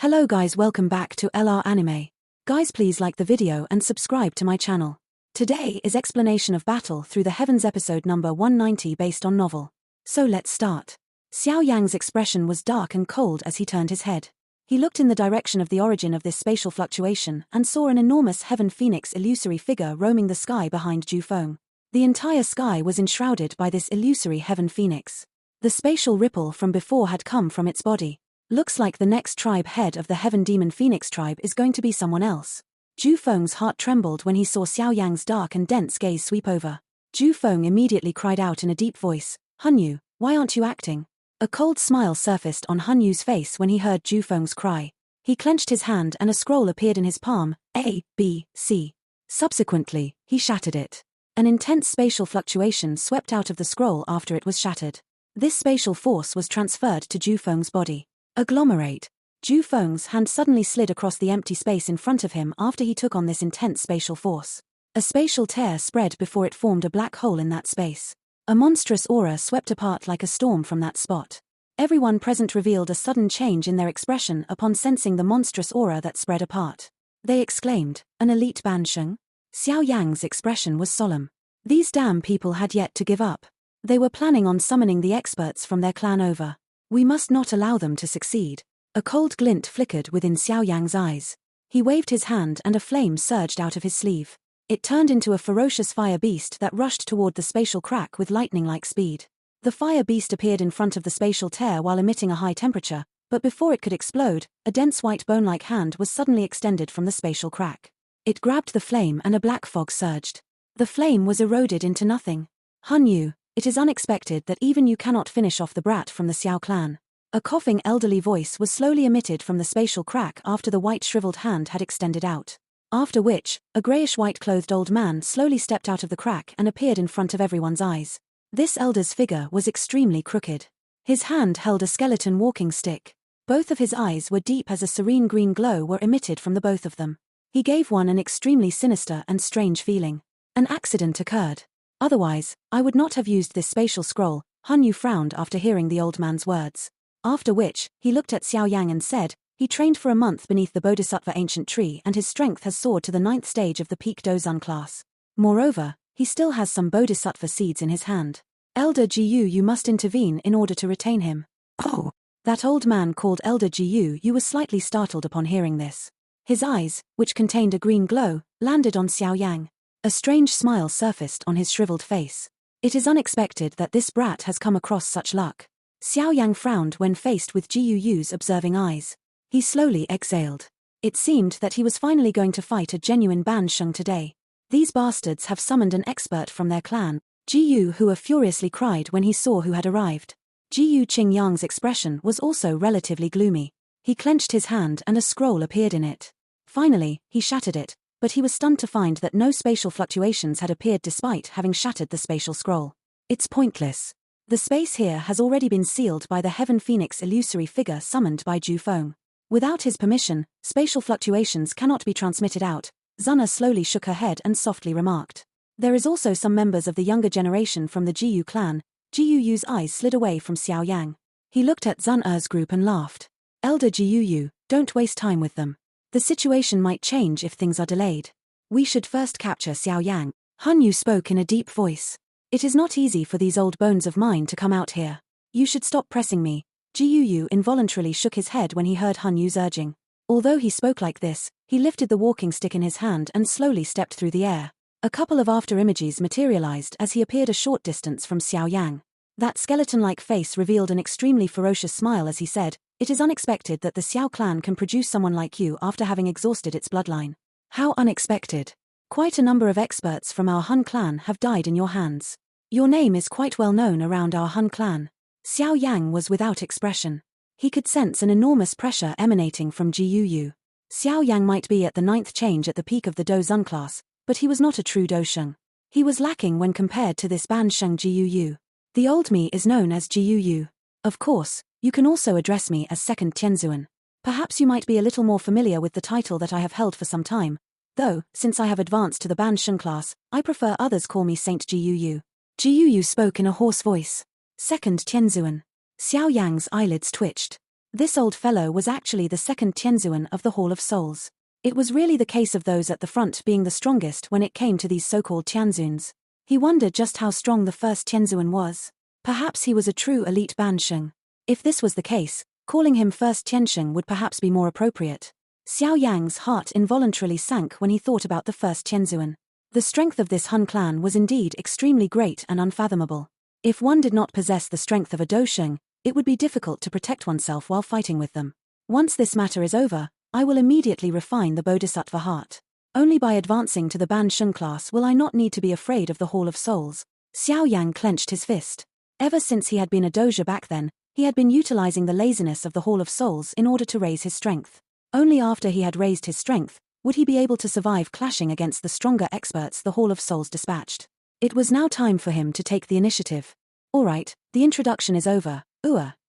Hello guys, welcome back to LR Anime. Guys, please like the video and subscribe to my channel. Today is Explanation of Battle Through the Heavens episode number 190 based on novel. So let's start. Xiao Yang's expression was dark and cold as he turned his head. He looked in the direction of the origin of this spatial fluctuation and saw an enormous heaven phoenix illusory figure roaming the sky behind Ju Feng. The entire sky was enshrouded by this illusory heaven phoenix. The spatial ripple from before had come from its body. Looks like the next tribe head of the Heaven Demon Phoenix tribe is going to be someone else. Ju Feng's heart trembled when he saw Xiao Yang's dark and dense gaze sweep over. Ju Feng immediately cried out in a deep voice, "Hanyu, why aren't you acting?" A cold smile surfaced on Hanyu's face when he heard Ju Feng's cry. He clenched his hand and a scroll appeared in his palm, A, B, C. Subsequently, he shattered it. An intense spatial fluctuation swept out of the scroll after it was shattered. This spatial force was transferred to Ju Feng's body. Agglomerate. Ju Feng's hand suddenly slid across the empty space in front of him after he took on this intense spatial force. A spatial tear spread before it formed a black hole in that space. A monstrous aura swept apart like a storm from that spot. Everyone present revealed a sudden change in their expression upon sensing the monstrous aura that spread apart. They exclaimed, "An elite Bansheng?" Xiao Yang's expression was solemn. These damn people had yet to give up. They were planning on summoning the experts from their clan over. We must not allow them to succeed. A cold glint flickered within Xiao Yang's eyes. He waved his hand and a flame surged out of his sleeve. It turned into a ferocious fire beast that rushed toward the spatial crack with lightning-like speed. The fire beast appeared in front of the spatial tear while emitting a high temperature, but before it could explode, a dense white bone-like hand was suddenly extended from the spatial crack. It grabbed the flame and a black fog surged. The flame was eroded into nothing. "Hanyu, it is unexpected that even you cannot finish off the brat from the Xiao clan." A coughing elderly voice was slowly emitted from the spatial crack after the white shriveled hand had extended out. After which, a grayish-white clothed old man slowly stepped out of the crack and appeared in front of everyone's eyes. This elder's figure was extremely crooked. His hand held a skeleton walking stick. Both of his eyes were deep as a serene green glow were emitted from the both of them. He gave one an extremely sinister and strange feeling. An accident occurred. Otherwise, I would not have used this spatial scroll. Hanyu frowned after hearing the old man's words. After which, he looked at Xiao Yang and said, "He trained for a month beneath the Bodhisattva ancient tree and his strength has soared to the 9th stage of the peak Dozun class. Moreover, he still has some Bodhisattva seeds in his hand. Elder Jiyu, you must intervene in order to retain him." "Oh." That old man called Elder Jiyu was slightly startled upon hearing this. His eyes, which contained a green glow, landed on Xiao Yang. A strange smile surfaced on his shriveled face. "It is unexpected that this brat has come across such luck." Xiao Yang frowned when faced with Jiyu's observing eyes. He slowly exhaled. It seemed that he was finally going to fight a genuine Bansheng today. These bastards have summoned an expert from their clan. Jiyu furiously cried when he saw who had arrived. Jiyu Qingyang's expression was also relatively gloomy. He clenched his hand and a scroll appeared in it. Finally, he shattered it, but he was stunned to find that no spatial fluctuations had appeared despite having shattered the spatial scroll. "It's pointless. The space here has already been sealed by the Heaven Phoenix illusory figure summoned by Ju Feng. Without his permission, spatial fluctuations cannot be transmitted out." Zuna slowly shook her head and softly remarked. "There is also some members of the younger generation from the Jiyu clan." Jiyu's eyes slid away from Xiao Yang. He looked at Zuna's group and laughed. "Elder Jiyu, don't waste time with them. The situation might change if things are delayed. We should first capture Xiao Yang." Hanyu spoke in a deep voice. "It is not easy for these old bones of mine to come out here. You should stop pressing me." Jiyu involuntarily shook his head when he heard Hanyu's urging. Although he spoke like this, he lifted the walking stick in his hand and slowly stepped through the air. A couple of after-images materialized as he appeared a short distance from Xiao Yang. That skeleton-like face revealed an extremely ferocious smile as he said, "It is unexpected that the Xiao clan can produce someone like you after having exhausted its bloodline." "How unexpected? Quite a number of experts from our Han clan have died in your hands. Your name is quite well known around our Han clan." Xiao Yang was without expression. He could sense an enormous pressure emanating from Jiyu. Xiao Yang might be at the 9th change at the peak of the Dozun class, but he was not a true Dosheng. He was lacking when compared to this Bansheng Jiyu. "The old me is known as Jiyu. Of course, you can also address me as Second Tianzuan. Perhaps you might be a little more familiar with the title that I have held for some time. Though, since I have advanced to the Bansheng class, I prefer others call me Saint Jiyu." Jiyu spoke in a hoarse voice. "Second Tianzuan." Xiao Yang's eyelids twitched. This old fellow was actually the second Tianzuan of the Hall of Souls. It was really the case of those at the front being the strongest when it came to these so-called Tianzuns. He wondered just how strong the first Tianzuan was. Perhaps he was a true elite Bansheng. If this was the case, calling him first Tiansheng would perhaps be more appropriate. Xiao Yang's heart involuntarily sank when he thought about the first Tianzuan. The strength of this Han clan was indeed extremely great and unfathomable. If one did not possess the strength of a Dosheng, it would be difficult to protect oneself while fighting with them. Once this matter is over, I will immediately refine the Bodhisattva heart. Only by advancing to the Bansheng class will I not need to be afraid of the Hall of Souls. Xiao Yang clenched his fist. Ever since he had been a doja back then, he had been utilizing the laziness of the Hall of Souls in order to raise his strength. Only after he had raised his strength would he be able to survive clashing against the stronger experts the Hall of Souls dispatched. It was now time for him to take the initiative. Alright, the introduction is over.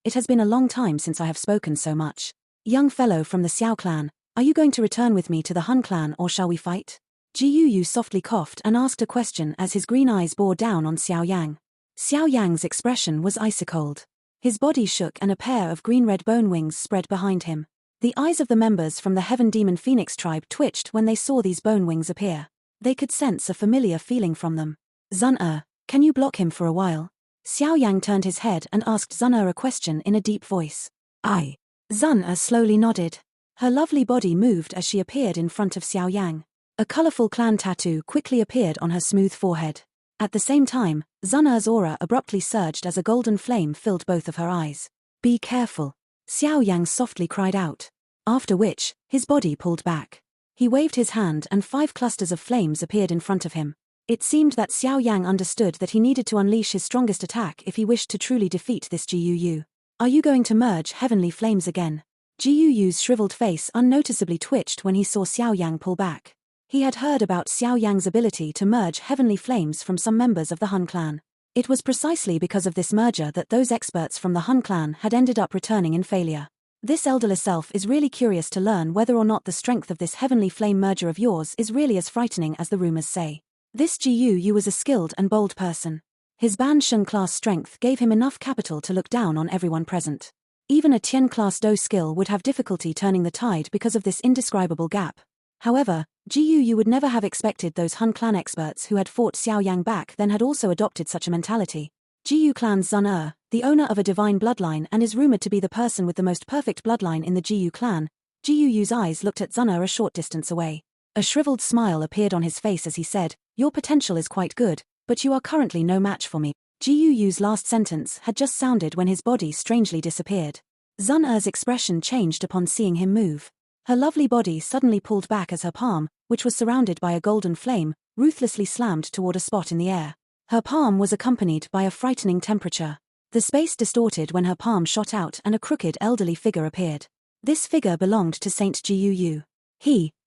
It has been a long time since I have spoken so much. Young fellow from the Xiao clan, are you going to return with me to the Han clan or shall we fight? Ji Yu softly coughed and asked a question as his green eyes bore down on Xiao Yang. Xiao Yang's expression was icy-cold. His body shook and a pair of green-red bone wings spread behind him. The eyes of the members from the Heaven Demon Phoenix tribe twitched when they saw these bone wings appear. They could sense a familiar feeling from them. Zun can you block him for a while? Xiao Yang turned his head and asked Zun a question in a deep voice. Aye. Zun slowly nodded. Her lovely body moved as she appeared in front of Xiao Yang. A colorful clan tattoo quickly appeared on her smooth forehead. At the same time, Zun's aura abruptly surged as a golden flame filled both of her eyes. Be careful. Xiao Yang softly cried out. After which, his body pulled back. He waved his hand and 5 clusters of flames appeared in front of him. It seemed that Xiao Yang understood that he needed to unleash his strongest attack if he wished to truly defeat this Ji Yu. Are you going to merge heavenly flames again? Ji Yu's shriveled face unnoticeably twitched when he saw Xiao Yang pull back. He had heard about Xiao Yang's ability to merge heavenly flames from some members of the Han clan. It was precisely because of this merger that those experts from the Han clan had ended up returning in failure. This elderly self is really curious to learn whether or not the strength of this heavenly flame merger of yours is really as frightening as the rumors say. This Ji Yu was a skilled and bold person. His Bansheng class strength gave him enough capital to look down on everyone present. Even a Tian class Do skill would have difficulty turning the tide because of this indescribable gap. However, Ji Yu would never have expected those Han clan experts who had fought Xiao Yang back then had also adopted such a mentality. Ji Yu clan's Zun the owner of a divine bloodline and is rumored to be the person with the most perfect bloodline in the Ji Yu clan. Ji Yu's eyes looked at Zun a short distance away. A shriveled smile appeared on his face as he said, your potential is quite good, but you are currently no match for me. Ji Yu's last sentence had just sounded when his body strangely disappeared. Zun expression changed upon seeing him move. Her lovely body suddenly pulled back as her palm, which was surrounded by a golden flame, ruthlessly slammed toward a spot in the air. Her palm was accompanied by a frightening temperature. The space distorted when her palm shot out and a crooked elderly figure appeared. This figure belonged to Saint Ji Yu.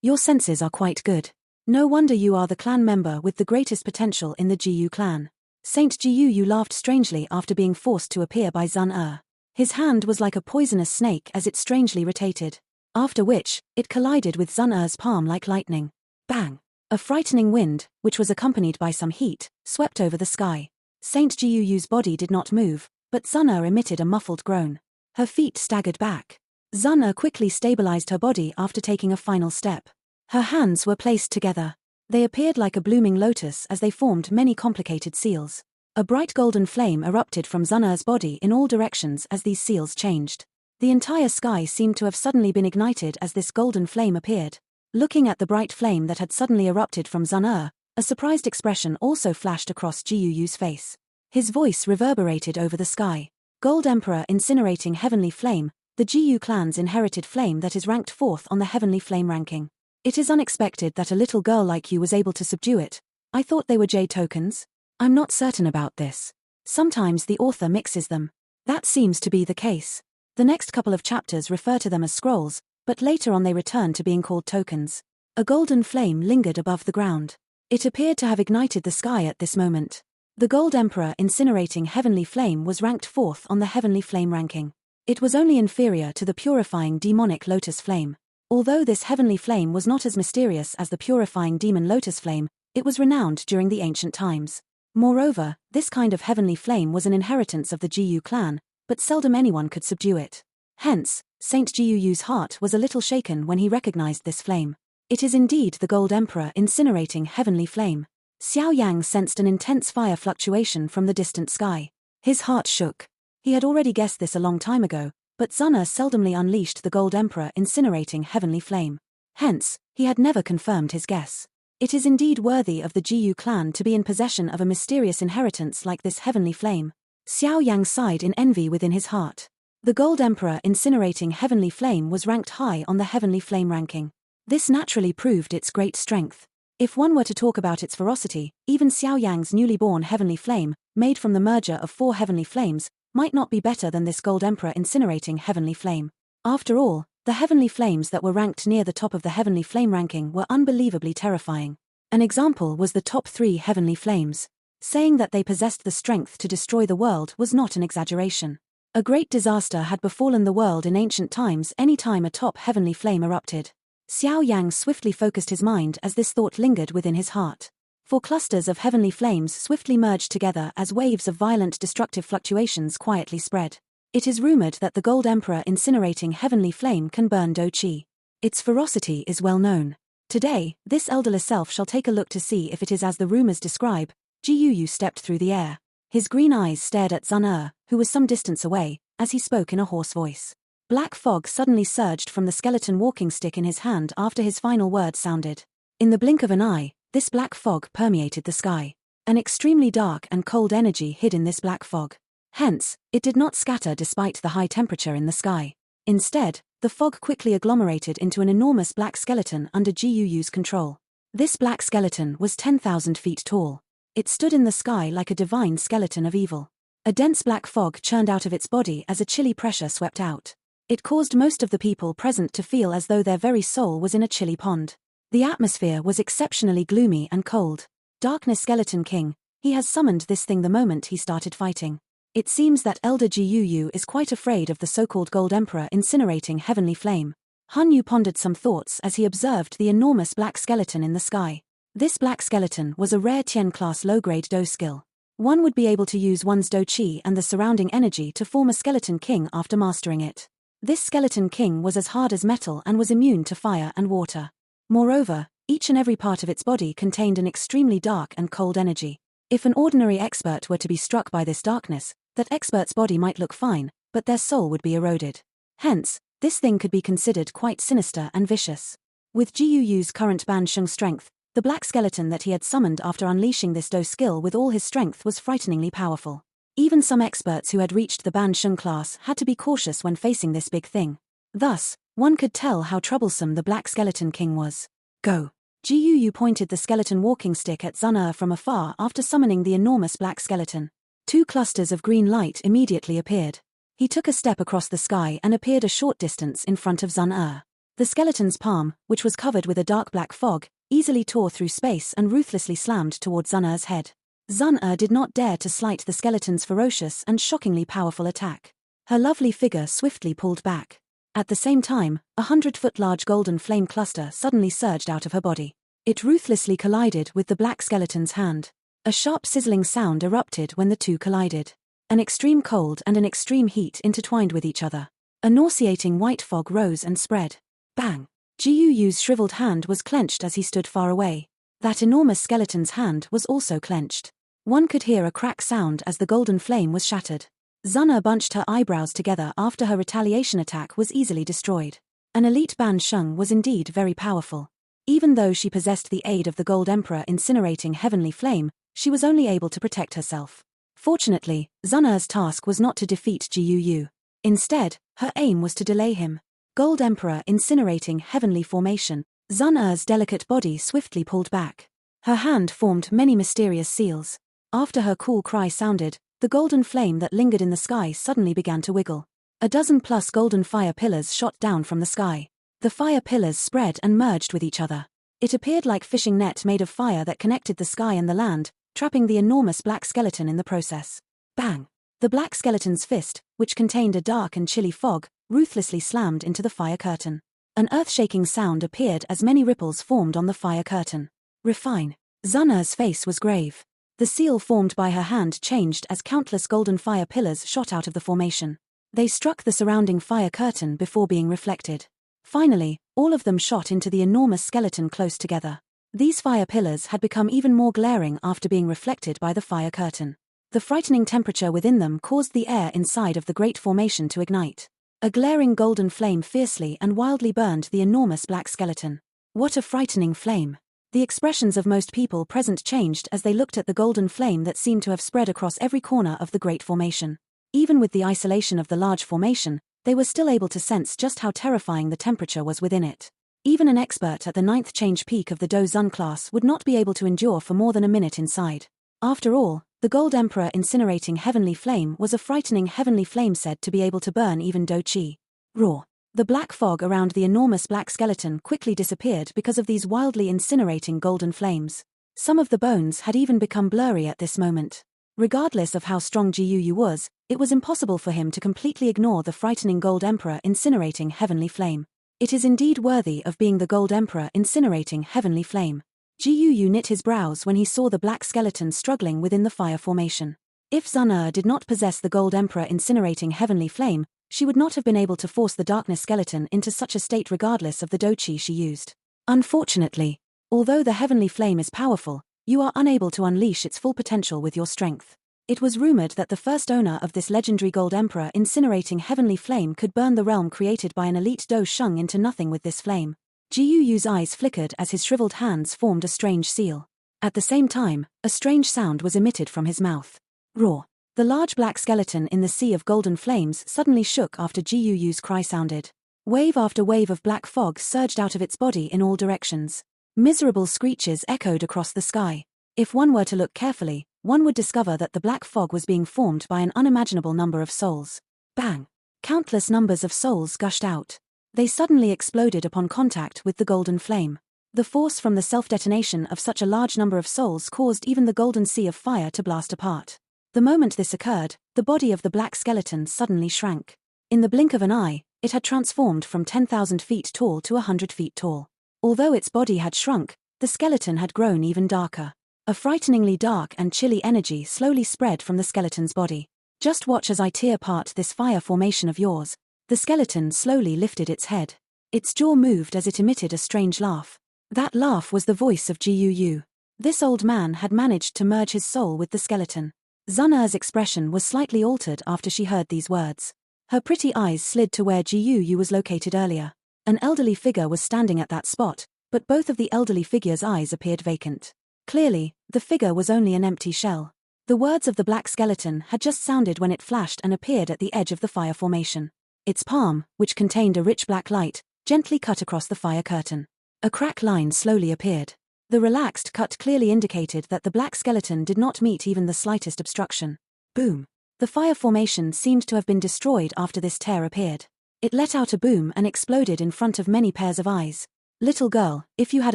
Your senses are quite good. No wonder you are the clan member with the greatest potential in the Ji Yu clan. Saint Ji Yu laughed strangely after being forced to appear by Zun. His hand was like a poisonous snake as it strangely rotated. After which, it collided with Zun's palm like lightning. Bang! A frightening wind, which was accompanied by some heat, swept over the sky. Saint Ji Yu's body did not move, but Zun emitted a muffled groan. Her feet staggered back. Zun quickly stabilized her body after taking a final step. Her hands were placed together. They appeared like a blooming lotus as they formed many complicated seals. A bright golden flame erupted from Zun's body in all directions as these seals changed. The entire sky seemed to have suddenly been ignited as this golden flame appeared. Looking at the bright flame that had suddenly erupted from Zun, a surprised expression also flashed across Ji Yu's face. His voice reverberated over the sky. Gold Emperor incinerating heavenly flame, the Ji Yu clan's inherited flame that is ranked 4th on the heavenly flame ranking. It is unexpected that a little girl like you was able to subdue it. I thought they were Jade tokens. I'm not certain about this. Sometimes the author mixes them. That seems to be the case. The next couple of chapters refer to them as scrolls, but later on they return to being called tokens. A golden flame lingered above the ground. It appeared to have ignited the sky at this moment. The Gold Emperor incinerating heavenly flame was ranked 4th on the heavenly flame ranking. It was only inferior to the purifying demonic lotus flame. Although this heavenly flame was not as mysterious as the purifying demon lotus flame, it was renowned during the ancient times. Moreover, this kind of heavenly flame was an inheritance of the Ji Yu clan, but seldom anyone could subdue it. Hence, Saint Jiuyu's heart was a little shaken when he recognized this flame. It is indeed the Gold Emperor incinerating heavenly flame. Xiao Yang sensed an intense fire fluctuation from the distant sky. His heart shook. He had already guessed this a long time ago, but Zuna seldomly unleashed the Gold Emperor incinerating heavenly flame. Hence, he had never confirmed his guess. It is indeed worthy of the Jiyu clan to be in possession of a mysterious inheritance like this heavenly flame. Xiao Yang sighed in envy within his heart. The Gold Emperor incinerating heavenly flame was ranked high on the heavenly flame ranking. This naturally proved its great strength. If one were to talk about its ferocity, even Xiao Yang's newly born heavenly flame, made from the merger of 4 heavenly flames, might not be better than this Gold Emperor incinerating heavenly flame. After all, the heavenly flames that were ranked near the top of the heavenly flame ranking were unbelievably terrifying. An example was the top 3 heavenly flames. Saying that they possessed the strength to destroy the world was not an exaggeration. A great disaster had befallen the world in ancient times any time a top heavenly flame erupted. Xiao Yang swiftly focused his mind as this thought lingered within his heart. 4 clusters of heavenly flames swiftly merged together as waves of violent destructive fluctuations quietly spread. It is rumored that the Gold Emperor incinerating heavenly flame can burn Do Qi. Its ferocity is well known. Today, this elderly self shall take a look to see if it is as the rumors describe. Jiyu stepped through the air. His green eyes stared at Zun who was some distance away, as he spoke in a hoarse voice. Black fog suddenly surged from the skeleton walking stick in his hand after his final word sounded. In the blink of an eye, this black fog permeated the sky. An extremely dark and cold energy hid in this black fog. Hence, it did not scatter despite the high temperature in the sky. Instead, the fog quickly agglomerated into an enormous black skeleton under Jiyu's control. This black skeleton was 10,000 feet tall. It stood in the sky like a divine skeleton of evil. A dense black fog churned out of its body as a chilly pressure swept out. It caused most of the people present to feel as though their very soul was in a chilly pond. The atmosphere was exceptionally gloomy and cold. Darkness Skeleton King, he has summoned this thing the moment he started fighting. It seems that Elder Jiyu is quite afraid of the so-called Gold Emperor incinerating heavenly flame. Han Yu pondered some thoughts as he observed the enormous black skeleton in the sky. This black skeleton was a rare Tian-class low-grade Do skill. One would be able to use one's Do Qi and the surrounding energy to form a Skeleton King after mastering it. This Skeleton King was as hard as metal and was immune to fire and water. Moreover, each and every part of its body contained an extremely dark and cold energy. If an ordinary expert were to be struck by this darkness, that expert's body might look fine, but their soul would be eroded. Hence, this thing could be considered quite sinister and vicious. With Jiyu's current Ban Sheng strength, the black skeleton that he had summoned after unleashing this Do skill with all his strength was frighteningly powerful. Even some experts who had reached the Ban Sheng class had to be cautious when facing this big thing. Thus, one could tell how troublesome the Black Skeleton King was. Go! Jiyu pointed the skeleton walking stick at Zun from afar after summoning the enormous black skeleton. 2 clusters of green light immediately appeared. He took a step across the sky and appeared a short distance in front of Zun. The skeleton's palm, which was covered with a dark black fog, easily tore through space and ruthlessly slammed toward Zun's head. Zun did not dare to slight the skeleton's ferocious and shockingly powerful attack. Her lovely figure swiftly pulled back. At the same time, 100-foot-large golden flame cluster suddenly surged out of her body. It ruthlessly collided with the black skeleton's hand. A sharp sizzling sound erupted when the two collided. An extreme cold and an extreme heat intertwined with each other. A nauseating white fog rose and spread. Bang! Jiyu's shriveled hand was clenched as he stood far away. That enormous skeleton's hand was also clenched. One could hear a crack sound as the golden flame was shattered. Zun bunched her eyebrows together after her retaliation attack was easily destroyed. An elite Ban Sheng was indeed very powerful. Even though she possessed the aid of the Gold Emperor incinerating heavenly flame, she was only able to protect herself. Fortunately, Zun's task was not to defeat Jiyu. Instead, her aim was to delay him. Gold Emperor incinerating heavenly formation, Zun's delicate body swiftly pulled back. Her hand formed many mysterious seals. After her cool cry sounded, the golden flame that lingered in the sky suddenly began to wiggle. 12+ golden fire pillars shot down from the sky. The fire pillars spread and merged with each other. It appeared like fishing net made of fire that connected the sky and the land, trapping the enormous black skeleton in the process. Bang! The black skeleton's fist, which contained a dark and chilly fog, ruthlessly slammed into the fire curtain. An earth-shaking sound appeared as many ripples formed on the fire curtain. Refine. Zun's face was grave. The seal formed by her hand changed as countless golden fire pillars shot out of the formation. They struck the surrounding fire curtain before being reflected. Finally, all of them shot into the enormous skeleton close together. These fire pillars had become even more glaring after being reflected by the fire curtain. The frightening temperature within them caused the air inside of the great formation to ignite. A glaring golden flame fiercely and wildly burned the enormous black skeleton. What a frightening flame! The expressions of most people present changed as they looked at the golden flame that seemed to have spread across every corner of the great formation. Even with the isolation of the large formation, they were still able to sense just how terrifying the temperature was within it. Even an expert at the 9th change peak of the Do Zun class would not be able to endure for more than a minute inside. After all, the Gold Emperor incinerating heavenly flame was a frightening heavenly flame said to be able to burn even Do Chi. Raw. The black fog around the enormous black skeleton quickly disappeared because of these wildly incinerating golden flames. Some of the bones had even become blurry at this moment. Regardless of how strong Jiyu was, it was impossible for him to completely ignore the frightening Gold Emperor incinerating heavenly flame. It is indeed worthy of being the Gold Emperor incinerating heavenly flame. Jiyu knit his brows when he saw the black skeleton struggling within the fire formation. If Zun did not possess the Gold Emperor incinerating heavenly flame, she would not have been able to force the darkness skeleton into such a state regardless of the dochi she used. Unfortunately, although the heavenly flame is powerful, you are unable to unleash its full potential with your strength. It was rumored that the first owner of this legendary Gold Emperor incinerating heavenly flame could burn the realm created by an elite Do Sheng into nothing with this flame. Jiyu's eyes flickered as his shriveled hands formed a strange seal. At the same time, a strange sound was emitted from his mouth. Roar. The large black skeleton in the sea of golden flames suddenly shook after Jiyu's cry sounded. Wave after wave of black fog surged out of its body in all directions. Miserable screeches echoed across the sky. If one were to look carefully, one would discover that the black fog was being formed by an unimaginable number of souls. Bang! Countless numbers of souls gushed out. They suddenly exploded upon contact with the golden flame. The force from the self-detonation of such a large number of souls caused even the golden sea of fire to blast apart. The moment this occurred, the body of the black skeleton suddenly shrank. In the blink of an eye, it had transformed from 10,000 feet tall to 100 feet tall. Although its body had shrunk, the skeleton had grown even darker. A frighteningly dark and chilly energy slowly spread from the skeleton's body. Just watch as I tear apart this fire formation of yours. The skeleton slowly lifted its head. Its jaw moved as it emitted a strange laugh. That laugh was the voice of Jiyu. This old man had managed to merge his soul with the skeleton. Zun expression was slightly altered after she heard these words. Her pretty eyes slid to where Jiyu was located earlier. An elderly figure was standing at that spot, but both of the elderly figure's eyes appeared vacant. Clearly, the figure was only an empty shell. The words of the black skeleton had just sounded when it flashed and appeared at the edge of the fire formation. Its palm, which contained a rich black light, gently cut across the fire curtain. A crack line slowly appeared. The relaxed cut clearly indicated that the black skeleton did not meet even the slightest obstruction. Boom! The fire formation seemed to have been destroyed after this tear appeared. It let out a boom and exploded in front of many pairs of eyes. Little girl, if you had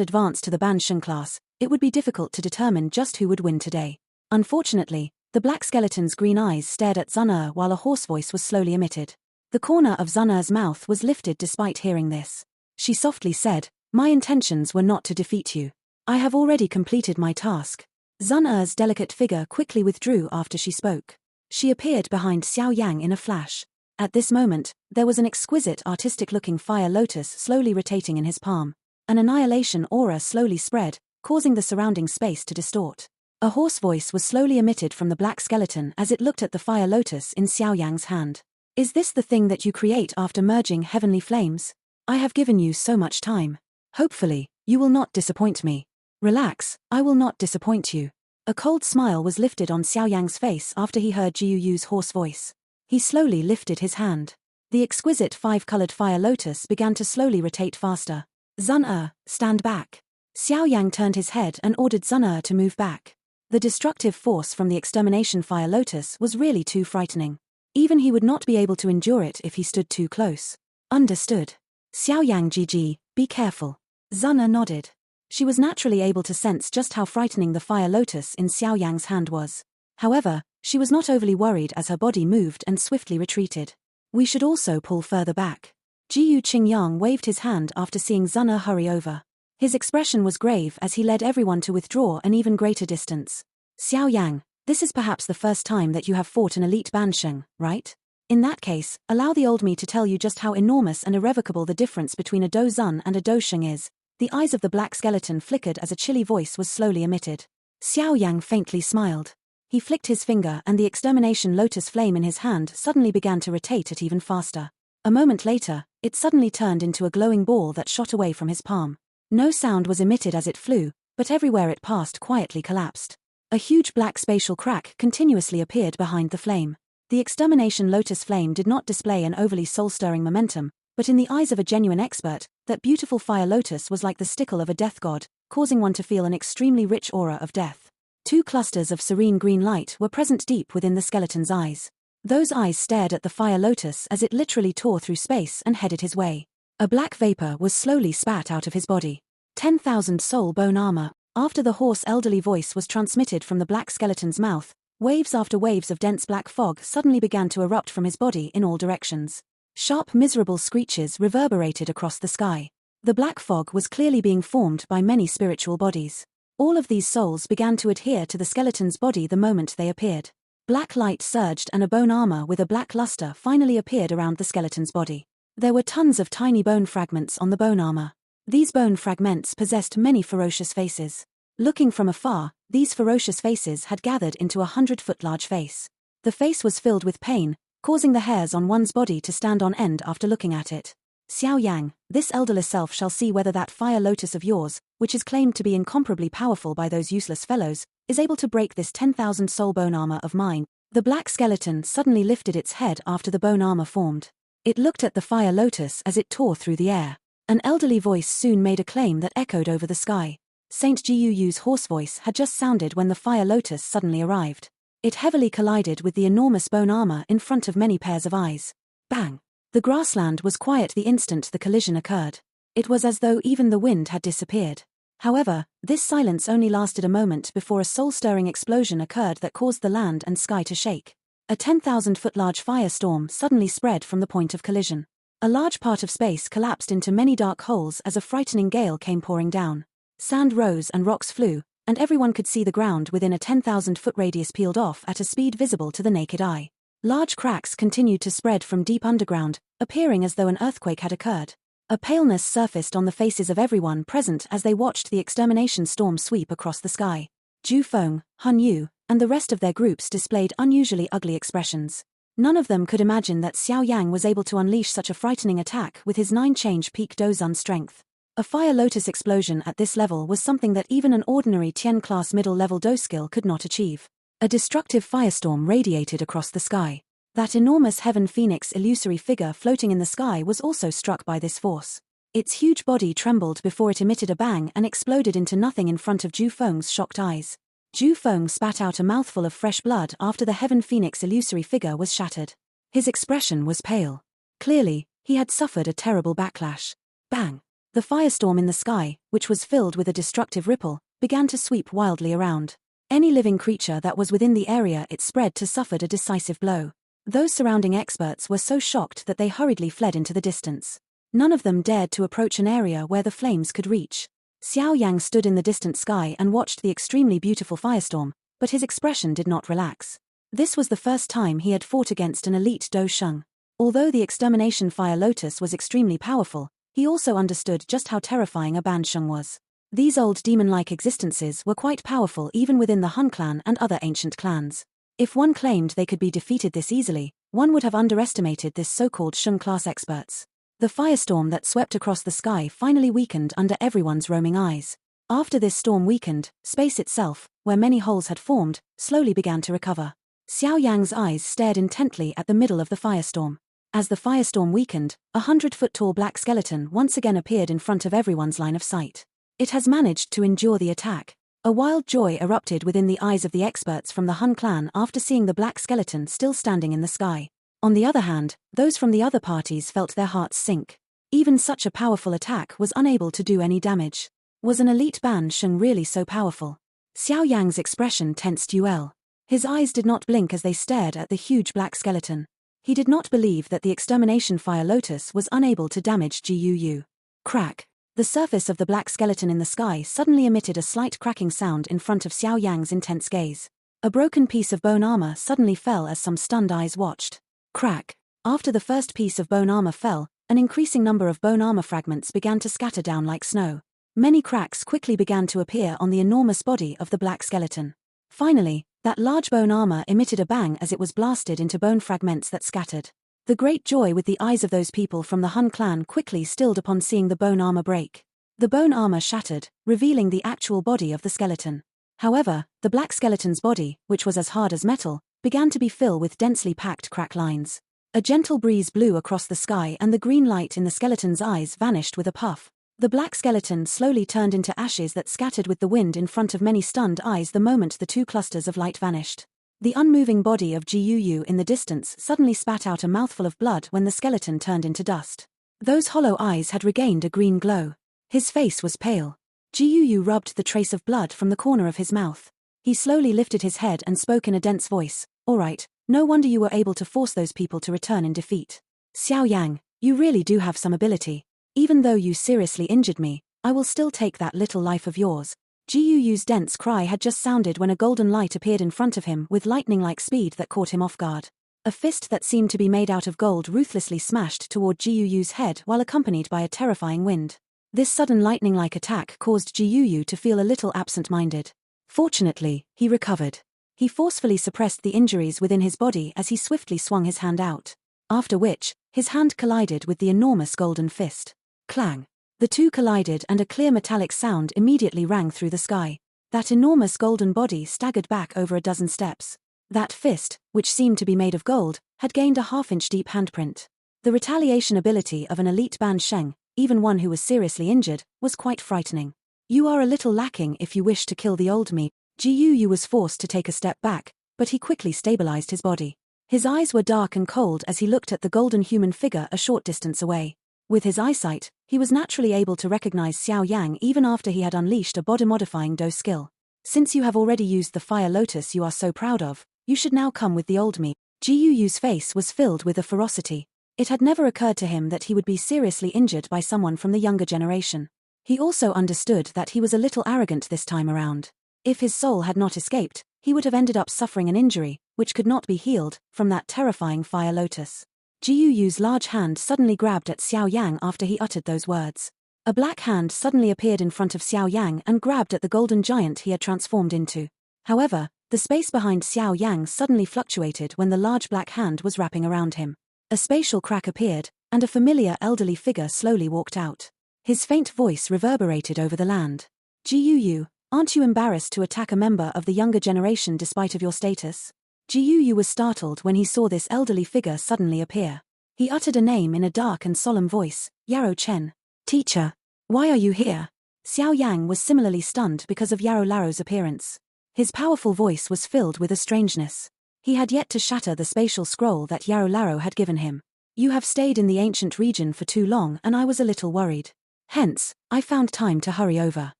advanced to the Bansheng class, it would be difficult to determine just who would win today. Unfortunately, the black skeleton's green eyes stared at Zun while a hoarse voice was slowly emitted. The corner of Zun's mouth was lifted despite hearing this. She softly said, "My intentions were not to defeat you. I have already completed my task." Zun's delicate figure quickly withdrew after she spoke. She appeared behind Xiao Yang in a flash. At this moment, there was an exquisite artistic-looking fire lotus slowly rotating in his palm. An annihilation aura slowly spread, causing the surrounding space to distort. A hoarse voice was slowly emitted from the black skeleton as it looked at the fire lotus in Xiao Yang's hand. "Is this the thing that you create after merging heavenly flames? I have given you so much time. Hopefully, you will not disappoint me. Relax, I will not disappoint you." A cold smile was lifted on Xiao Yang's face after he heard Jiyu's hoarse voice. He slowly lifted his hand. The exquisite five-colored fire lotus began to slowly rotate faster. "Zun, stand back." Xiao Yang turned his head and ordered Zun to move back. The destructive force from the extermination fire lotus was really too frightening. Even he would not be able to endure it if he stood too close. Understood. Xiao Yang GG, be careful. Zun nodded. She was naturally able to sense just how frightening the fire lotus in Xiao Yang's hand was. However, she was not overly worried as her body moved and swiftly retreated. "We should also pull further back." Jiyu Qingyang waved his hand after seeing Zun hurry over. His expression was grave as he led everyone to withdraw an even greater distance. "Xiao Yang, this is perhaps the first time that you have fought an elite Bansheng, right? In that case, allow the old me to tell you just how enormous and irrevocable the difference between a Do Zun and a Do Sheng is. The eyes of the black skeleton flickered as a chilly voice was slowly emitted. Xiao Yang faintly smiled. He flicked his finger and the extermination lotus flame in his hand suddenly began to rotate at even faster. A moment later, it suddenly turned into a glowing ball that shot away from his palm. No sound was emitted as it flew, but everywhere it passed quietly collapsed. A huge black spatial crack continuously appeared behind the flame. The extermination lotus flame did not display an overly soul-stirring momentum, but in the eyes of a genuine expert, that beautiful fire lotus was like the stickle of a death god, causing one to feel an extremely rich aura of death. 2 clusters of serene green light were present deep within the skeleton's eyes. Those eyes stared at the fire lotus as it literally tore through space and headed his way. A black vapor was slowly spat out of his body. 10,000 soul bone armor. After the hoarse elderly voice was transmitted from the black skeleton's mouth, waves after waves of dense black fog suddenly began to erupt from his body in all directions. Sharp, miserable screeches reverberated across the sky. The black fog was clearly being formed by many spiritual bodies. All of these souls began to adhere to the skeleton's body the moment they appeared. Black light surged and a bone armor with a black luster finally appeared around the skeleton's body. There were tons of tiny bone fragments on the bone armor. These bone fragments possessed many ferocious faces. Looking from afar, these ferocious faces had gathered into a 100-foot-large face. The face was filled with pain, causing the hairs on one's body to stand on end after looking at it. Xiao Yang, this elderless self shall see whether that fire lotus of yours, which is claimed to be incomparably powerful by those useless fellows, is able to break this 10,000 soul bone armor of mine. The black skeleton suddenly lifted its head after the bone armor formed. It looked at the fire lotus as it tore through the air. An elderly voice soon made a claim that echoed over the sky. Saint Jiuyu's hoarse voice had just sounded when the fire lotus suddenly arrived. It heavily collided with the enormous bone armor in front of many pairs of eyes. Bang! The grassland was quiet the instant the collision occurred. It was as though even the wind had disappeared. However, this silence only lasted a moment before a soul-stirring explosion occurred that caused the land and sky to shake. A 10,000-foot-large firestorm suddenly spread from the point of collision. A large part of space collapsed into many dark holes as a frightening gale came pouring down. Sand rose and rocks flew, and everyone could see the ground within a 10,000-foot radius peeled off at a speed visible to the naked eye. Large cracks continued to spread from deep underground, appearing as though an earthquake had occurred. A paleness surfaced on the faces of everyone present as they watched the extermination storm sweep across the sky. Ju Feng, Han Yu, and the rest of their groups displayed unusually ugly expressions. None of them could imagine that Xiao Yang was able to unleash such a frightening attack with his 9-change peak Dozun strength. A fire lotus explosion at this level was something that even an ordinary Tian-class middle-level Do skill could not achieve. A destructive firestorm radiated across the sky. That enormous heaven phoenix illusory figure floating in the sky was also struck by this force. Its huge body trembled before it emitted a bang and exploded into nothing in front of Ju Feng's shocked eyes. Ju Feng spat out a mouthful of fresh blood after the heaven phoenix illusory figure was shattered. His expression was pale. Clearly, he had suffered a terrible backlash. Bang! The firestorm in the sky, which was filled with a destructive ripple, began to sweep wildly around. Any living creature that was within the area it spread to suffered a decisive blow. Those surrounding experts were so shocked that they hurriedly fled into the distance. None of them dared to approach an area where the flames could reach. Xiao Yang stood in the distant sky and watched the extremely beautiful firestorm, but his expression did not relax. This was the first time he had fought against an elite Do Sheng. Although the extermination fire lotus was extremely powerful, he also understood just how terrifying a Ban Sheng was. These old demon-like existences were quite powerful even within the Han clan and other ancient clans. If one claimed they could be defeated this easily, one would have underestimated this so-called Sheng-class experts. The firestorm that swept across the sky finally weakened under everyone's roaming eyes. After this storm weakened, space itself, where many holes had formed, slowly began to recover. Xiao Yang's eyes stared intently at the middle of the firestorm. As the firestorm weakened, a 100-foot-tall black skeleton once again appeared in front of everyone's line of sight. It has managed to endure the attack. A wild joy erupted within the eyes of the experts from the Han clan after seeing the black skeleton still standing in the sky. On the other hand, those from the other parties felt their hearts sink. Even such a powerful attack was unable to do any damage. Was an elite Ban Sheng really so powerful? Xiao Yang's expression tensed Yuel. His eyes did not blink as they stared at the huge black skeleton. He did not believe that the extermination fire lotus was unable to damage Jiu. Crack. The surface of the black skeleton in the sky suddenly emitted a slight cracking sound in front of Xiao Yang's intense gaze. A broken piece of bone armor suddenly fell as some stunned eyes watched. Crack. After the first piece of bone armor fell, an increasing number of bone armor fragments began to scatter down like snow. Many cracks quickly began to appear on the enormous body of the black skeleton. Finally, that large bone armor emitted a bang as it was blasted into bone fragments that scattered. The great joy with the eyes of those people from the Hun clan quickly stilled upon seeing the bone armor break. The bone armor shattered, revealing the actual body of the skeleton. However, the black skeleton's body, which was as hard as metal, began to be filled with densely packed crack lines. A gentle breeze blew across the sky and the green light in the skeleton's eyes vanished with a puff. The black skeleton slowly turned into ashes that scattered with the wind in front of many stunned eyes the moment the two clusters of light vanished. The unmoving body of Gyuyu in the distance suddenly spat out a mouthful of blood when the skeleton turned into dust. Those hollow eyes had regained a green glow. His face was pale. Gyuyu rubbed the trace of blood from the corner of his mouth. He slowly lifted his head and spoke in a dense voice. "All right, no wonder you were able to force those people to return in defeat. Xiao Yang, you really do have some ability. Even though you seriously injured me, I will still take that little life of yours." Gyuyu's dense cry had just sounded when a golden light appeared in front of him with lightning-like speed that caught him off guard. A fist that seemed to be made out of gold ruthlessly smashed toward Gyuyu's head while accompanied by a terrifying wind. This sudden lightning-like attack caused Gyuyu to feel a little absent-minded. Fortunately, he recovered. He forcefully suppressed the injuries within his body as he swiftly swung his hand out. After which, his hand collided with the enormous golden fist. Clang. The two collided and a clear metallic sound immediately rang through the sky. That enormous golden body staggered back over a dozen steps. That fist, which seemed to be made of gold, had gained a half-inch deep handprint. The retaliation ability of an elite Ban Sheng, even one who was seriously injured, was quite frightening. "You are a little lacking if you wish to kill the old me." Gyuyu was forced to take a step back, but he quickly stabilized his body. His eyes were dark and cold as he looked at the golden human figure a short distance away. With his eyesight, he was naturally able to recognize Xiao Yang even after he had unleashed a body-modifying Do skill. "Since you have already used the fire lotus you are so proud of, you should now come with the old me." Gyuyu's face was filled with a ferocity. It had never occurred to him that he would be seriously injured by someone from the younger generation. He also understood that he was a little arrogant this time around. If his soul had not escaped, he would have ended up suffering an injury, which could not be healed, from that terrifying fire lotus. Gyuyu's large hand suddenly grabbed at Xiao Yang after he uttered those words. A black hand suddenly appeared in front of Xiao Yang and grabbed at the golden giant he had transformed into. However, the space behind Xiao Yang suddenly fluctuated when the large black hand was wrapping around him. A spatial crack appeared, and a familiar elderly figure slowly walked out. His faint voice reverberated over the land. "Gyuyu, aren't you embarrassed to attack a member of the younger generation despite of your status?" Gyuyu was startled when he saw this elderly figure suddenly appear. He uttered a name in a dark and solemn voice, "Yarrow Chen." "Teacher, why are you here?" Xiao Yang was similarly stunned because of Yarrow Larrow's appearance. His powerful voice was filled with a strangeness. He had yet to shatter the spatial scroll that Yarrow Larrow had given him. "You have stayed in the ancient region for too long and I was a little worried. Hence, I found time to hurry over.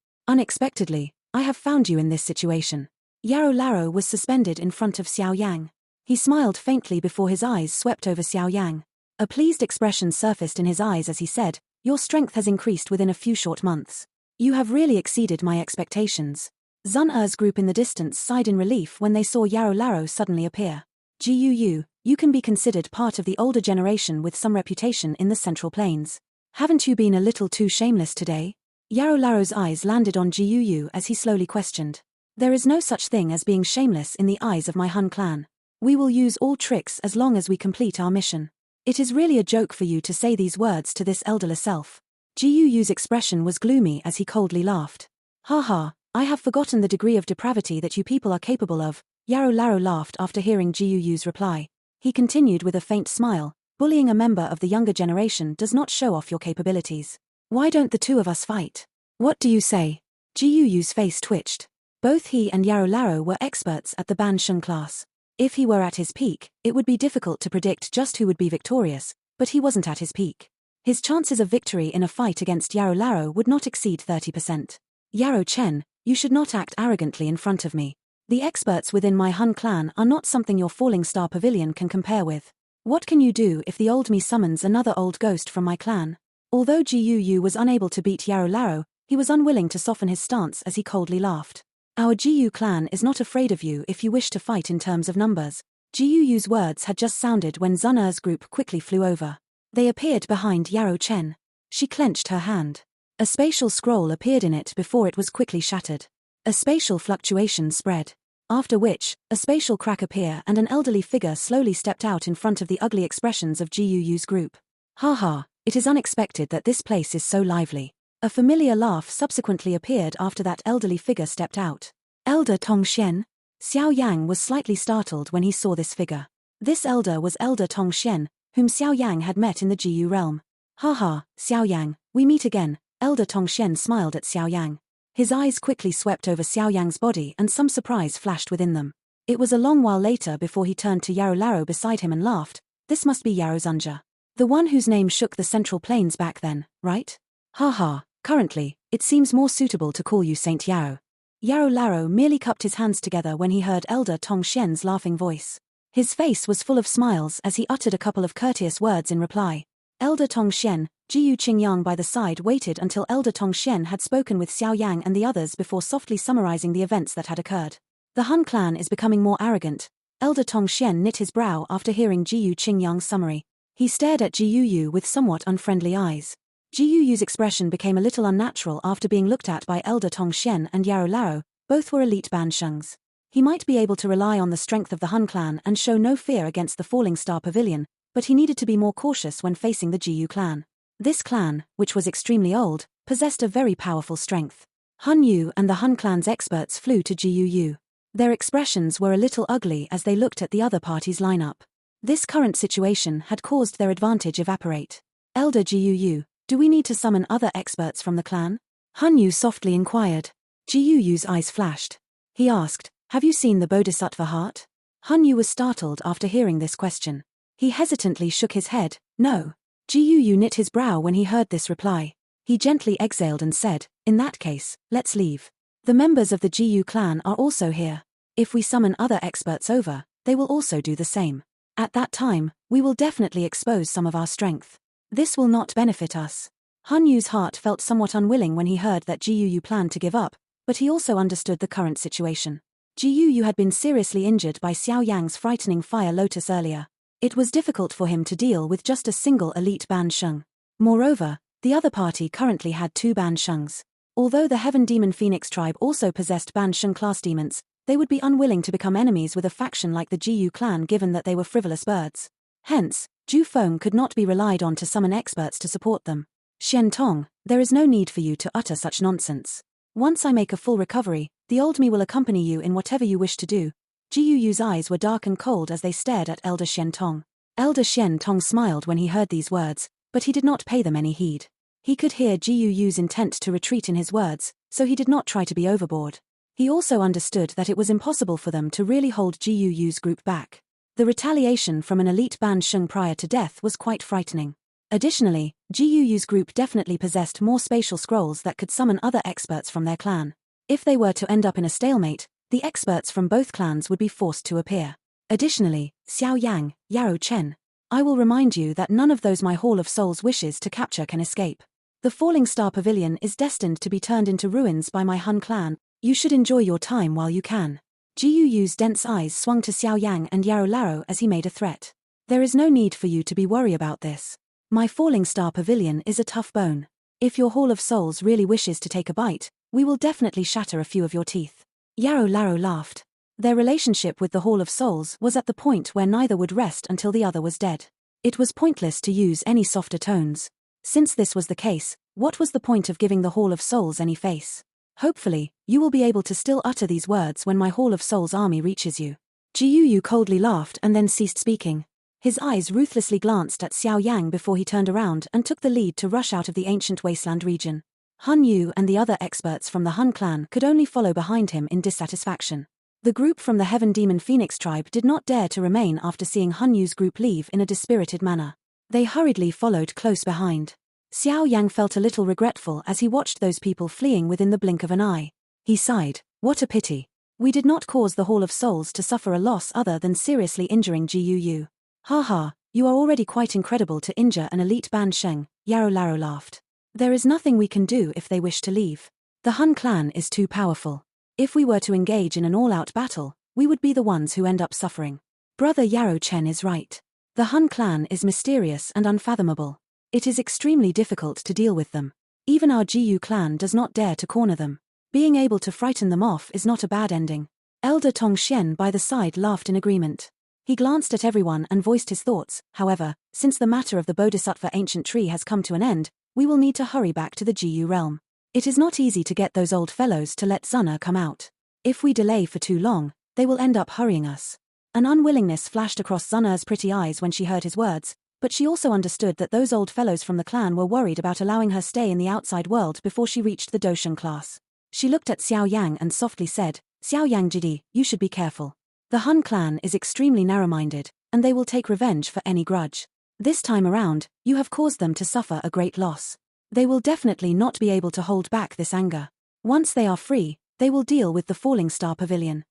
Unexpectedly, I have found you in this situation." Yarrow Larrow was suspended in front of Xiao Yang. He smiled faintly before his eyes swept over Xiao Yang. A pleased expression surfaced in his eyes as he said, "Your strength has increased within a few short months. You have really exceeded my expectations." Zun Er's group in the distance sighed in relief when they saw Yarrow Larrow suddenly appear. "Gyuyu, you can be considered part of the older generation with some reputation in the Central Plains. Haven't you been a little too shameless today?" Yarrow Larrow's eyes landed on Gyuyu as he slowly questioned. "There is no such thing as being shameless in the eyes of my Hun clan. We will use all tricks as long as we complete our mission. It is really a joke for you to say these words to this elderly self." Gyuyu's expression was gloomy as he coldly laughed. "Ha ha, I have forgotten the degree of depravity that you people are capable of." Yarrow Larrow laughed after hearing Gyuyu's reply. He continued with a faint smile, "Bullying a member of the younger generation does not show off your capabilities. Why don't the two of us fight? What do you say?" Gyuyu's face twitched. Both he and Yarrow Larrow were experts at the Ban Sheng class. If he were at his peak, it would be difficult to predict just who would be victorious, but he wasn't at his peak. His chances of victory in a fight against Yarrow Larrow would not exceed 30%. "Yarrow Chen, you should not act arrogantly in front of me. The experts within my Hun clan are not something your Falling Star Pavilion can compare with. What can you do if the old me summons another old ghost from my clan?" Although Gyuyu was unable to beat Yarrow Larrow, he was unwilling to soften his stance as he coldly laughed. "Our Gyu clan is not afraid of you if you wish to fight in terms of numbers." Jiuyu's words had just sounded when Sun Er's group quickly flew over. They appeared behind Yarrow Chen. She clenched her hand. A spatial scroll appeared in it before it was quickly shattered. A spatial fluctuation spread. After which, a spatial crack appeared and an elderly figure slowly stepped out in front of the ugly expressions of Jiuyu's group. Haha, it is unexpected that this place is so lively. A familiar laugh subsequently appeared after that elderly figure stepped out. Elder Tongxian? Xiao Yang was slightly startled when he saw this figure. This elder was Elder Tongxian, whom Xiao Yang had met in the Jiyu realm. Haha, Xiao Yang, we meet again. Elder Tongxian smiled at Xiao Yang. His eyes quickly swept over Xiao Yang's body and some surprise flashed within them. It was a long while later before he turned to Yarrow Larrow beside him and laughed. This must be Yarrow Zunja. The one whose name shook the Central Plains back then, right? Haha, currently, it seems more suitable to call you Saint Yarrow. Yarrow Larrow merely cupped his hands together when he heard Elder Tongxian's laughing voice. His face was full of smiles as he uttered a couple of courteous words in reply. Elder Tongxian, Jiyu Qingyang by the side waited until Elder Tongxian had spoken with Xiao Yang and the others before softly summarizing the events that had occurred. The Han clan is becoming more arrogant. Elder Tongxian knit his brow after hearing Jiyu Qingyang's summary. He stared at Jiyu with somewhat unfriendly eyes. Jiyu's expression became a little unnatural after being looked at by Elder Tongxian and Yarrow Larrow. Both were elite Ban Shungs. He might be able to rely on the strength of the Han clan and show no fear against the Falling Star Pavilion, but he needed to be more cautious when facing the Jiyu clan. This clan, which was extremely old, possessed a very powerful strength. Han Yu and the Han clan's experts flew to Jiyu. Their expressions were a little ugly as they looked at the other party's lineup. This current situation had caused their advantage evaporate. Elder Jiyu, do we need to summon other experts from the clan? Han Yu softly inquired. Jiyu's eyes flashed. He asked, have you seen the Bodhisattva heart? Han Yu was startled after hearing this question. He hesitantly shook his head. No. Jiyu knit his brow when he heard this reply. He gently exhaled and said, in that case, let's leave. The members of the Jiyu clan are also here. If we summon other experts over, they will also do the same. At that time, we will definitely expose some of our strength. This will not benefit us. Han Yu's heart felt somewhat unwilling when he heard that Jiyu planned to give up, but he also understood the current situation. Jiyu had been seriously injured by Xiao Yang's frightening fire lotus earlier. It was difficult for him to deal with just a single elite Ban Sheng. Moreover, the other party currently had 2 Ban Shengs. Although the Heaven Demon Phoenix tribe also possessed Ban Sheng class demons, they would be unwilling to become enemies with a faction like the Jiyu clan given that they were frivolous birds. Hence, Ju Feng could not be relied on to summon experts to support them. Xian Tong, there is no need for you to utter such nonsense. Once I make a full recovery, the old me will accompany you in whatever you wish to do. Jiyu's eyes were dark and cold as they stared at Elder Xian Tong. Elder Xian Tong smiled when he heard these words, but he did not pay them any heed. He could hear Jiyu's intent to retreat in his words, so he did not try to be overboard. He also understood that it was impossible for them to really hold Jiyu's group back. The retaliation from an elite Ban Sheng prior to death was quite frightening. Additionally, Jiyu's group definitely possessed more spatial scrolls that could summon other experts from their clan. If they were to end up in a stalemate, the experts from both clans would be forced to appear. Additionally, Xiao Yang, Yarrow Chen, I will remind you that none of those my Hall of Souls wishes to capture can escape. The Falling Star Pavilion is destined to be turned into ruins by my Han clan. You should enjoy your time while you can. Jiyu's dense eyes swung to Xiao Yang and Yarrow Larrow as he made a threat. There is no need for you to be worried about this. My Falling Star Pavilion is a tough bone. If your Hall of Souls really wishes to take a bite, we will definitely shatter a few of your teeth. Yarrow Larrow laughed. Their relationship with the Hall of Souls was at the point where neither would rest until the other was dead. It was pointless to use any softer tones. Since this was the case, what was the point of giving the Hall of Souls any face? Hopefully, you will be able to still utter these words when my Hall of Souls army reaches you. Jiyu coldly laughed and then ceased speaking. His eyes ruthlessly glanced at Xiao Yang before he turned around and took the lead to rush out of the ancient wasteland region. Han Yu and the other experts from the Han clan could only follow behind him in dissatisfaction. The group from the Heaven Demon Phoenix tribe did not dare to remain after seeing Han Yu's group leave in a dispirited manner. They hurriedly followed close behind. Xiao Yang felt a little regretful as he watched those people fleeing within the blink of an eye. He sighed, what a pity. We did not cause the Hall of Souls to suffer a loss other than seriously injuring Jiyu. Haha, you are already quite incredible to injure an elite Ban Sheng, Yarrow Larrow laughed. There is nothing we can do if they wish to leave. The Han clan is too powerful. If we were to engage in an all-out battle, we would be the ones who end up suffering. Brother Yarrow Chen is right. The Hun clan is mysterious and unfathomable. It is extremely difficult to deal with them. Even our Jiyu clan does not dare to corner them. Being able to frighten them off is not a bad ending. Elder Tongxian by the side laughed in agreement. He glanced at everyone and voiced his thoughts. However, since the matter of the Bodhisattva ancient tree has come to an end, we will need to hurry back to the Jiyu realm. It is not easy to get those old fellows to let Zuna come out. If we delay for too long, they will end up hurrying us. An unwillingness flashed across Zuna's pretty eyes when she heard his words, but she also understood that those old fellows from the clan were worried about allowing her stay in the outside world before she reached the Doshan class. She looked at Xiao Yang and softly said, "Xiao Yang Jidi, you should be careful. The Hun clan is extremely narrow-minded, and they will take revenge for any grudge. This time around, you have caused them to suffer a great loss. They will definitely not be able to hold back this anger. Once they are free, they will deal with the Falling Star Pavilion."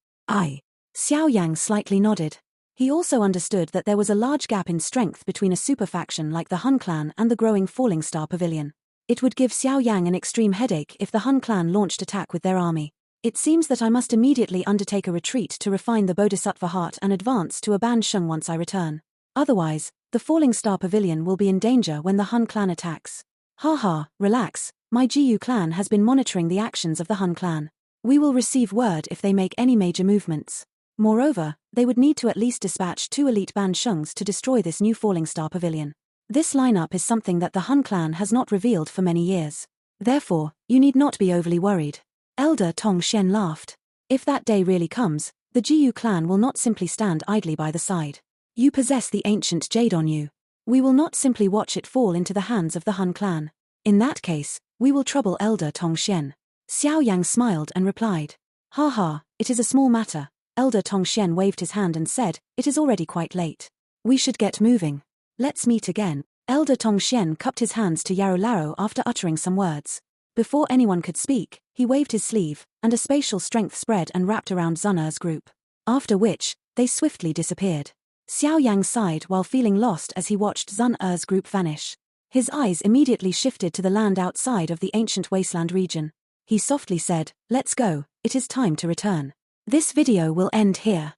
Xiao Yang slightly nodded. He also understood that there was a large gap in strength between a super faction like the Hun clan and the growing Falling Star Pavilion. It would give Xiao Yang an extreme headache if the Hun clan launched attack with their army. It seems that I must immediately undertake a retreat to refine the Bodhisattva heart and advance to a Ban Sheng once I return. Otherwise, the Falling Star Pavilion will be in danger when the Hun clan attacks. Relax, my Jiyu clan has been monitoring the actions of the Hun clan. We will receive word if they make any major movements. Moreover, they would need to at least dispatch 2 elite Ban Shengs to destroy this new Falling Star Pavilion. This lineup is something that the Hun clan has not revealed for many years. Therefore, you need not be overly worried. Elder Tongxian laughed. If that day really comes, the Jiyu clan will not simply stand idly by the side. You possess the ancient jade on you. We will not simply watch it fall into the hands of the Hun clan. In that case, we will trouble Elder Tongxian. Xiao Yang smiled and replied. It is a small matter. Elder Tongxian waved his hand and said, "It is already quite late. We should get moving. Let's meet again." Elder Tongxian cupped his hands to Yarrow Larrow after uttering some words. Before anyone could speak, he waved his sleeve, and a spatial strength spread and wrapped around Zuna's group. After which, they swiftly disappeared. Xiao Yang sighed while feeling lost as he watched Zuna's group vanish. His eyes immediately shifted to the land outside of the ancient wasteland region. He softly said, "Let's go, it is time to return." This video will end here.